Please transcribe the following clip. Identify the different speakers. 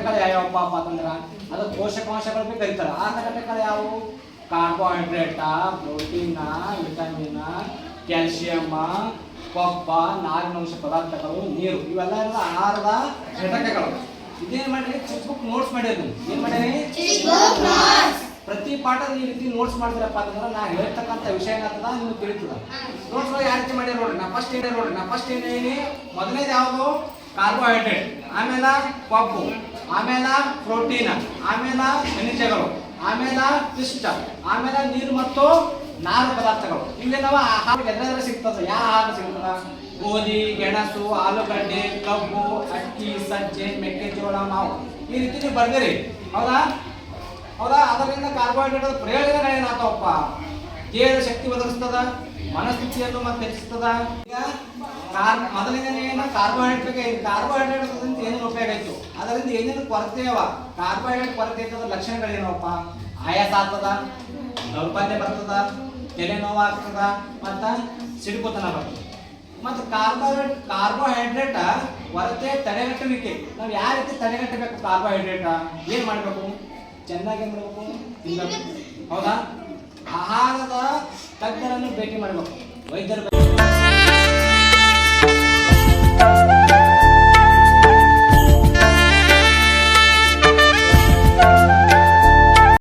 Speaker 1: ಘಟಕಗಳು ಯಾವ್ಯಾವಪ್ಪ ಅಂತಂದ್ರೆ ಅದು ಪೋಷಕಾಂಶಗಳು ಕರೀತಾರೆ. ಆ ಘಟಕಗಳು ಯಾವುವು? ಕಾರ್ಬೋಹೈಡ್ರೇಟ, ಪ್ರೋಟೀನ, ವಿಟಮಿನ, ಕ್ಯಾಲ್ಸಿಯಮ್, ಕೊಬ್ಬ, ನಾರಿನಾಂಶ ಪದಾರ್ಥಗಳು, ನೀರು, ಇವೆಲ್ಲ ಆಹಾರದ ಘಟಕಗಳು. ಇದೇನ್ ಮಾಡಿ ಚೆಕ್ ಬುಕ್ ನೋಟ್ಸ್ ಮಾಡಿದ್ರು. ಏನ್ ಮಾಡಿ ಪ್ರತಿ ಪಾಠದ ಈ ರೀತಿ ನೋಟ್ಸ್ ಮಾಡ್ತೀರಪ್ಪ ಅಂತಂದ್ರೆ ನಾ ಹೇಳ್ತಕ್ಕಂಥ ವಿಷಯ ಏನಾಗ್ತದ ನಿಮ್ಗೆ ತಿಳಿತದ. ನೋಟ್ಸ್ ಯಾವ ರೀತಿ ಮಾಡಿ ನೋಡ್ರಿ. ನಾ ಫಸ್ಟ್ ಏನೇನಿ ಮೊದಲನೇದು ಯಾವುದು? ಕಾರ್ಬೋಹೈಡ್ರೇಟ್, ಆಮೇಲೆ ಕೊಬ್ಬು, ಆಮೇಲೆ ಪ್ರೋಟೀನ್, ಆಮೇಲೆ ಖನಿಜಗಳು, ಆಮೇಲೆ ಪಿಷ್ಟ, ಆಮೇಲೆ ನೀರು ಮತ್ತು ನಾರು ಪದಾರ್ಥಗಳು. ಇವೇನವ ಆಹಾರ ಎದ್ರಾದ್ರೆ ಸಿಗ್ತದ? ಯಾವ ಆಹಾರ ಸಿಗ್ತದ? ಗೋಧಿ, ಗೆಣಸು, ಆಲೂಗಡ್ಡೆ, ಕಬ್ಬು, ಅಕ್ಕಿ, ಸಜ್ಜೆ, ಮೆಕ್ಕೆಜೋಳ, ಮಾವು, ಈ ರೀತಿ ನೀವು ಬರ್ದಿರಿ. ಹೌದಾ? ಅದರಿಂದ ಕಾರ್ಬೋಹೈಡ್ರೇಟ್ ಪ್ರಯೋಜನ ಏನಾಗ್ತಾವಪ್ಪ? ದೇಹದ ಶಕ್ತಿ ಒದಗಿಸ್ತದ, ಮನಸ್ಥಿತಿಯನ್ನು ಮತ್ತೆ ಹೆಚ್ಚಿಸ್ತದ. ಈಗ ಮೊದಲಿನ ಕಾರ್ಬೋಹೈಡ್ರೇಟ್ ಏನೇನು ಉಪಯೋಗ ಇತ್ತು, ಅದರಿಂದ ಏನೇನು ಕೊರತೆ ಅವ? ಕಾರ್ಬೋಹೈಡ್ರೇಟ್ ಕೊರತೆ ಇರ್ತದ ಲಕ್ಷಣಗಳೇನವಪ್ಪ? ಆಯಾಸ ಆಗ್ತದ, ದೌರ್ಬಲ್ಯ ಬರ್ತದ, ತಲೆನೋವು ಆಗ್ತದ, ಮತ್ತು ಸಿಡುಕುತನ ಬರ್ತದೆ. ಮತ್ತು ಕಾರ್ಬೋಹೈಡ್ರೇಟ್ ಕೊರತೆ ತಡೆಗಟ್ಟುವಿಕೆ. ನಾವು ಯಾವ ರೀತಿ ತಡೆಗಟ್ಟಬೇಕು ಕಾರ್ಬೋಹೈಡ್ರೇಟ್? ಏನು ಮಾಡಬೇಕು? ಚೆನ್ನಾಗಿ ಮಾಡಬೇಕು, ತಿನ್ನಬೇಕು. ಹೌದಾ? ಆಹಾರದ ತಜ್ಞರನ್ನು ಭೇಟಿ ಮಾಡಬೇಕು, ವೈದ್ಯರು.